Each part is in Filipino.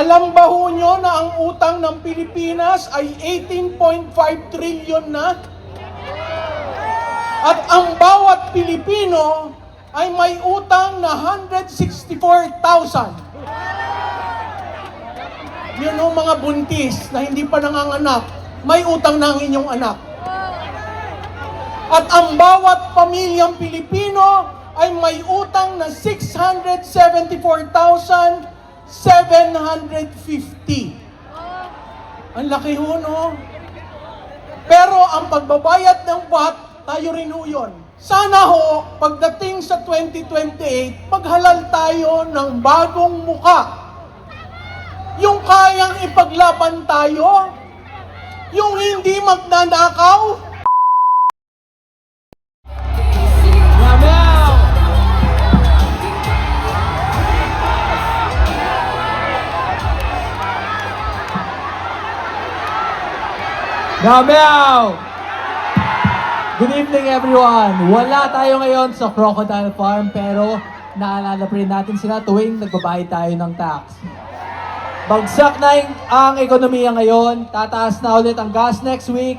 Alam ba ho nyo na ang utang ng Pilipinas ay 18.5 trillion na? At ang bawat Pilipino ay may utang na 164,000. Yun ang mga buntis na hindi pa nanganganak, may utang na ang inyong anak. At ang bawat pamilyang Pilipino ay may utang na 674,750. Ang laki ho, no? Pero ang pagbabayad ng VAT, tayo rin ho yun. Sana ho, pagdating sa 2028, maghalal tayo ng bagong muka. Yung kayang ipaglaban tayo, yung hindi magnanakaw. Gameow! Good evening everyone! Wala tayo ngayon sa Crocodile Farm pero naalala pa rin natin sila tuwing nagbabayad tayo ng tax. Bagsak na ang ekonomiya ngayon, tataas na ulit ang gas next week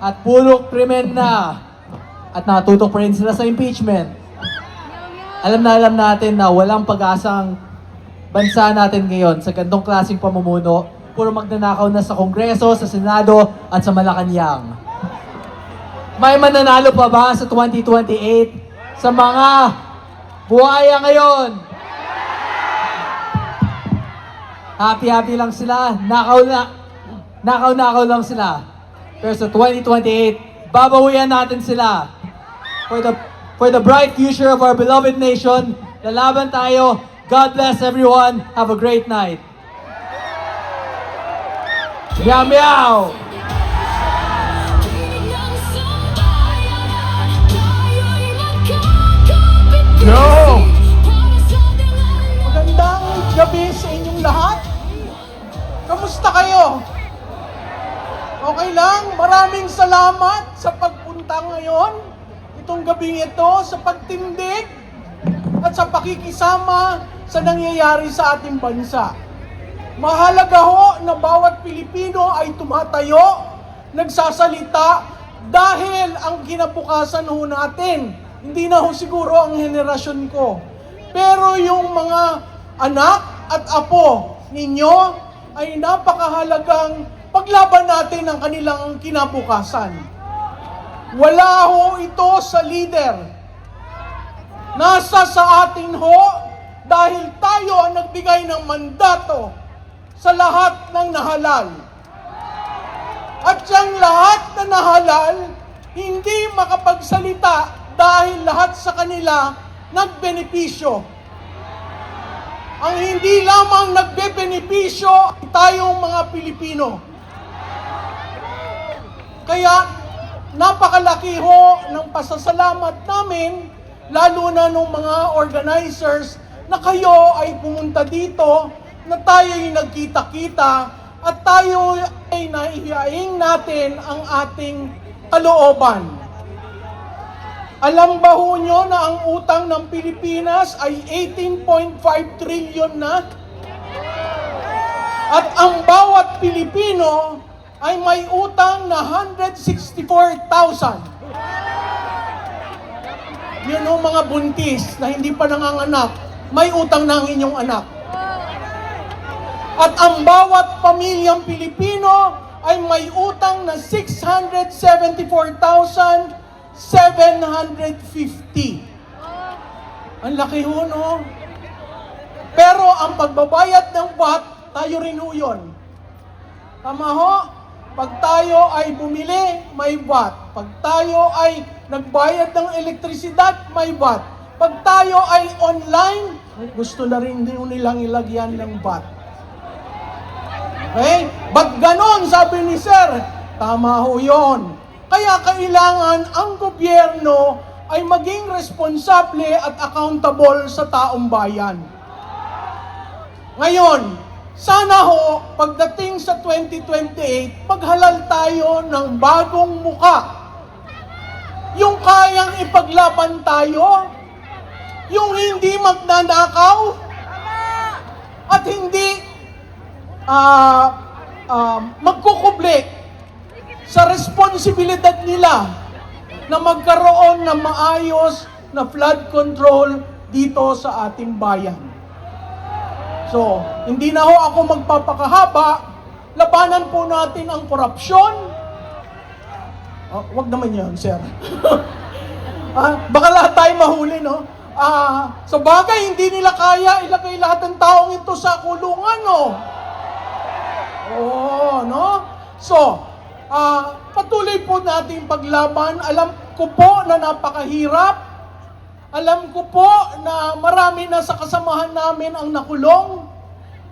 at puro krimen na at natutok pa rin sila sa impeachment. Alam natin na walang pag-asang bansa natin ngayon sa gantong klaseng pamumuno. Puro magnanakaw na sa Kongreso, sa Senado, at sa Malacanang. May mananalo pa ba sa 2028 sa mga buhaya ngayon? Happy lang sila, nakaw lang sila. Pero sa 2028, babawian natin sila. For the bright future of our beloved nation, lalaban tayo. God bless everyone. Have a great night. Meow meow! Yo! Magandang gabi sa inyong lahat. Kamusta kayo? Okay lang? Maraming salamat sa pagpunta ngayon. Itong gabing ito sa pagtindig at sa pakikisama sa nangyayari sa ating bansa. Mahalaga ho na bawat Pilipino ay tumatayo, nagsasalita dahil ang kinabukasan ho natin, hindi na ho siguro ang henerasyon ko. Pero yung mga anak at apo ninyo ay napakahalagang paglaban natin ang kanilang kinabukasan. Wala ho ito sa leader. Nasa sa atin ho dahil tayo ang nagbigay ng mandato sa lahat ng nahalal. At siyang lahat na nahalal, hindi makapagsalita dahil lahat sa kanila nagbenepisyo. Ang hindi lamang nagbebenepisyo, tayong mga Pilipino. Kaya napakalaki ho ng pasasalamat namin, lalo na ng mga organizers, na kayo ay pumunta dito, na tayo'y nagkita-kita at tayo ay naihiyain natin ang ating kalooban. Alam ba ho nyo na ang utang ng Pilipinas ay 18.5 trillion na? At ang bawat Pilipino ay may utang na 164,000. Yun ang mga buntis na hindi pa nanganganak, may utang na ang inyong anak. At ang bawat pamilyang Pilipino ay may utang na 674,750. Ang laki ho, no? Pero ang pagbabayad ng VAT, tayo rin ho yun. Tama ho? Pag tayo ay bumili, may VAT. Pag tayo ay nagbayad ng elektrisidad, may VAT. Pag tayo ay online, gusto na rin nilang ilagyan ng VAT. Okay? Ba't ganon, sabi ni Sir? Tama ho yun. Kaya kailangan ang gobyerno ay maging responsable at accountable sa taong bayan. Ngayon, sana ho, pagdating sa 2028, maghalal tayo ng bagong muka. Yung kayang ipaglaban tayo, yung hindi magnanakaw, at hindi magkukubli sa responsibilidad nila na magkaroon ng maayos na flood control dito sa ating bayan. So, hindi na ho ako magpapakahaba, labanan po natin ang korupsyon. Wag naman yan, sir. Baka lahat tayo mahuli, no? Sa bagay, hindi nila kaya ilagay lahat ng taong ito sa kulungan, no? No? So, patuloy po natin paglaban. Alam ko po na napakahirap. Alam ko po na marami na sa kasamahan namin ang nakulong.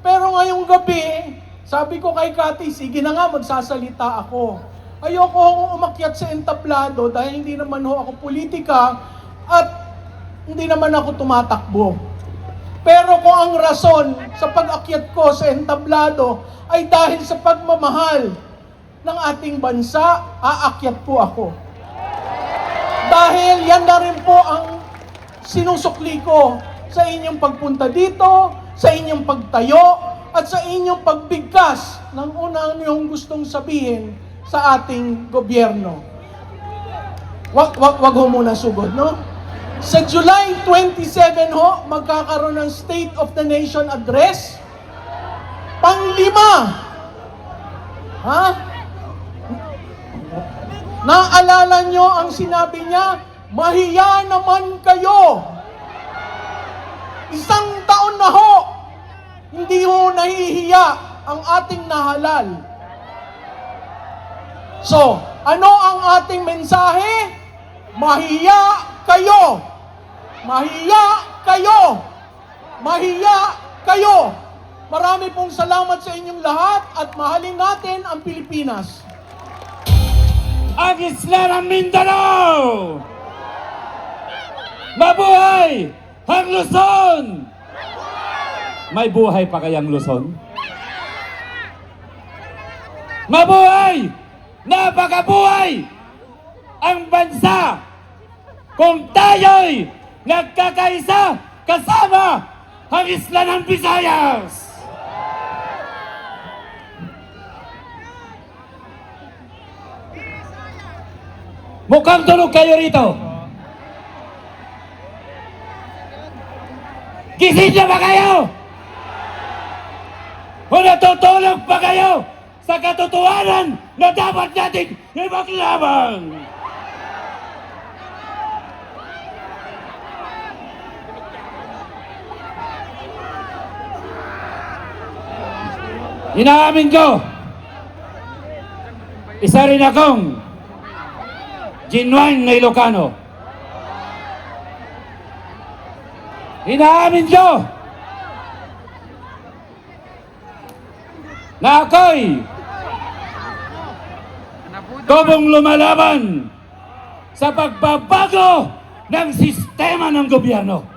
Pero ngayong gabi, sabi ko kay Cathy, sige na nga, magsasalita ako. Ayoko akong umakyat sa entablado dahil hindi naman ho ako politika at hindi naman ako tumatakbo. Pero kung ang rason sa pag-akyat ko sa entablado ay dahil sa pagmamahal ng ating bansa, aakyat po ako. Dahil yan na rin po ang sinusukli ko sa inyong pagpunta dito, sa inyong pagtayo, at sa inyong pagbigkas ng unang inyong gustong sabihin sa ating gobyerno. Wag ho muna sugod, no? Sa July 27 ho, magkakaroon ng State of the Nation Address. Panglima. Naalala nyo ang sinabi niya, mahiya naman kayo. Isang taon na ho, hindi ho nahihiya ang ating nahalal. So, ano ang ating mensahe? Mahiya kayo. Mahiya kayo. Mahiya kayo. Marami pong salamat sa inyong lahat at mahalin natin ang Pilipinas. Ang Isla ng Mindanao! Mabuhay ang Luzon! May buhay pa kayang Luzon? Mabuhay! Napakabuhay! Ang bansa kung tayo'y nagkakaisa kasama ang Isla ng Visayas! Mukhang tulog kayo rito. Gising na ba kayo? O natutulog pa kayo sa katotohanan na dapat nating ipaglaban? Inaamin ko, isa rin akong genuine na Ilocano. Inaamin ko na ako'y tubong lumalaban sa pagbabago ng sistema ng gobyerno.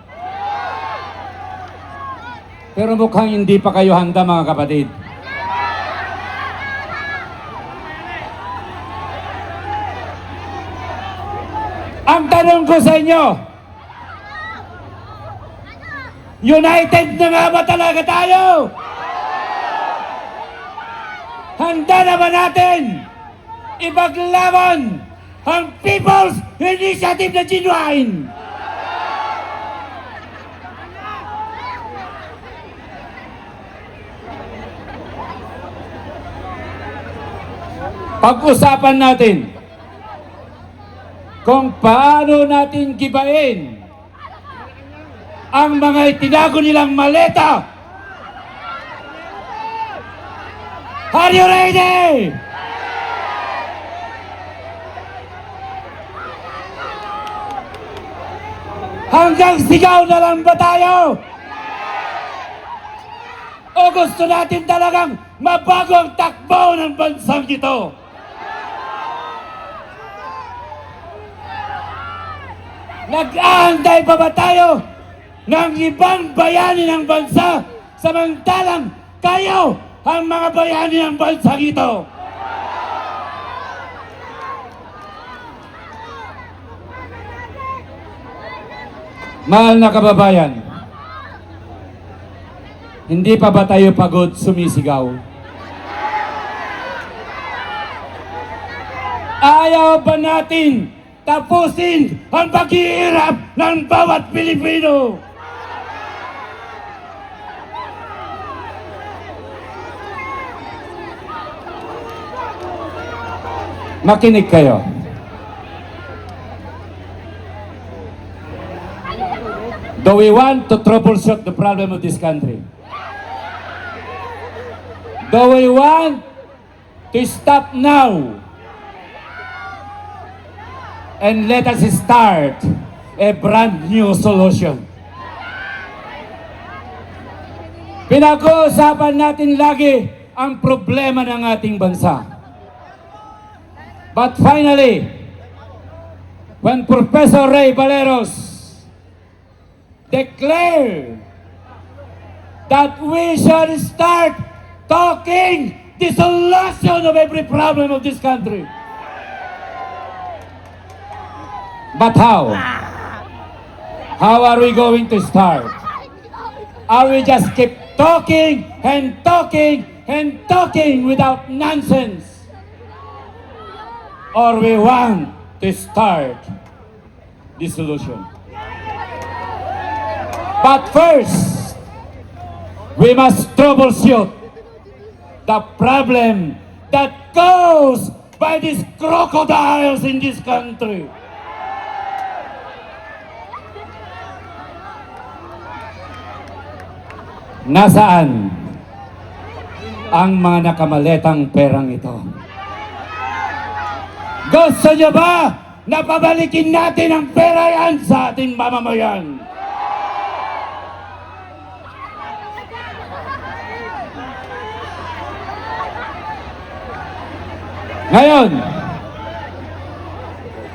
Pero mukhang hindi pa kayo handa, mga kapatid. Ang tanong ko sa inyo, united na nga ba talaga tayo? Handa na ba natin ipaglaban ang People's Initiative na genuine? Pag-usapan natin kung paano natin gibain ang mga itinago nilang maleta. Are you ready? Hanggang sigaw na lang ba tayo? O gusto natin talagang mabago ang takbo ng bansang ito? Nag-aanday pa ba tayo ng ibang bayani ng bansa samantalang kayo ang mga bayani ng bansa ito? Mahal na kababayan, Hindi pa ba tayo pagod sumisigaw? Ayaw ba natin tapusin ang paghihirap ng bawat Pilipino? Makinig kayo. Do we want to troubleshoot the problem of this country? Do we want to stop now and let us start a brand new solution? Pinag-uusapan natin lagi ang problema ng ating bansa. But finally, when Professor Ray Valeros declared that we should start talking the solution of every problem of this country. But how? How are we going to start? Are we just keep talking and talking and talking without nonsense? Or we want to start the solution? But first, we must troubleshoot the problem that goes by these crocodiles in this country. Nasaan ang mga nakamaletang perang ito? Gusto nyo ba na pabalikin natin ang pera yan sa ating mamamayan? Ngayon,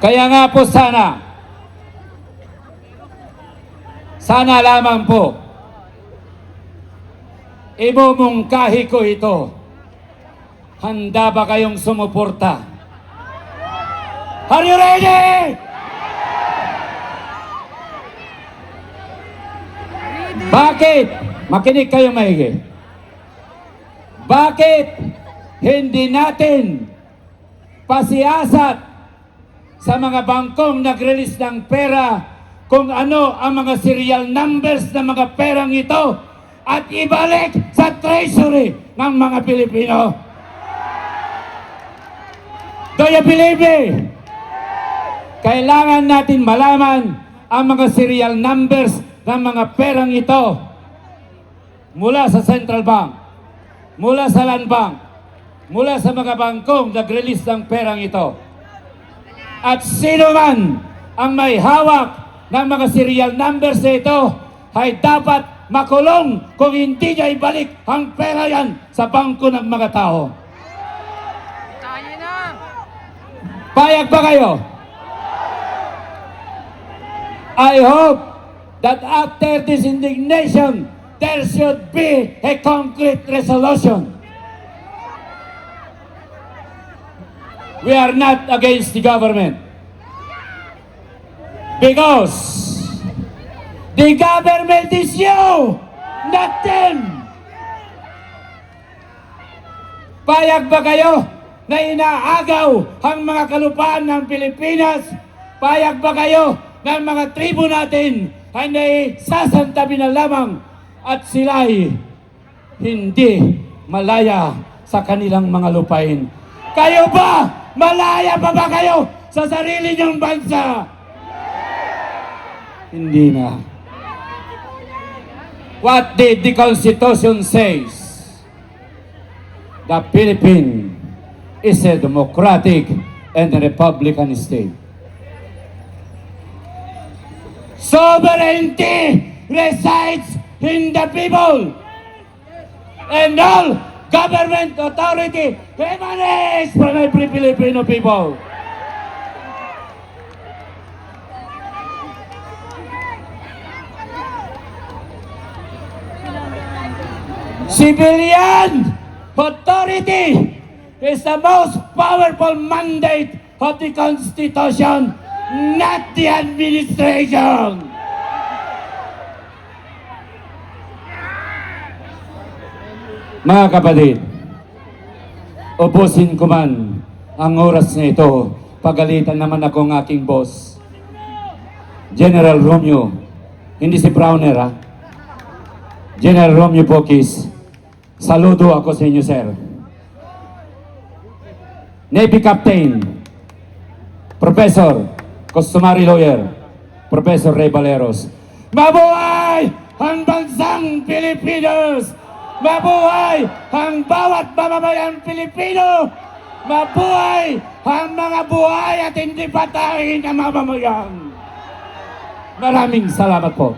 kaya nga po sana lamang po, imumungkahi ko ito. Handa ba kayong sumuporta? Are you ready? Bakit? Makinig kayo maigi. Bakit hindi natin pasiyasat sa mga bangkong nag-release ng pera kung ano ang mga serial numbers ng mga perang ito at ibalik sa treasury ng mga Pilipino? Do you believe me? Kailangan natin malaman ang mga serial numbers ng mga perang ito mula sa Central Bank, mula sa Land Bank, mula sa mga bangkong nag-release ng perang ito. At sino man ang may hawak ng mga serial numbers na ito ay dapat makulong kung hindi niya ibalik ang pera yan sa bangko ng mga tao. Payag ba kayo? I hope that after this indignation, there should be a concrete resolution. We are not against the government. Because the government is you, not them. Payag ba kayo na inaagaw ang mga kalupaan ng Pilipinas? Payag ba kayo ng mga tribo natin ay naisasantabi na lamang at sila'y hindi malaya sa kanilang mga lupain? Kayo ba? Malaya pa ba kayo sa sarili niyong bansa? Hindi na. What did the Constitution says? The Philippines is a democratic and a republican state. Sovereignty resides in the people, and all government authority emanates from every Filipino people. Civilian authority is the most powerful mandate of the Constitution, not the administration. Mga kapatid, ubusin ko man ang oras na ito, pagalitan naman ako ng aking boss, General Romeo, hindi si Browner ha. General Romeo Pokis, saludo ako sa inyo, sir. Navy Captain, Professor, Customary Lawyer, Professor Ray Valeros. Mabuhay ang bansang Pilipinas! Mabuhay ang bawat mamamayan Pilipino! Mabuhay ang mga buhay at hindi patayin na mamamayan! Maraming salamat po.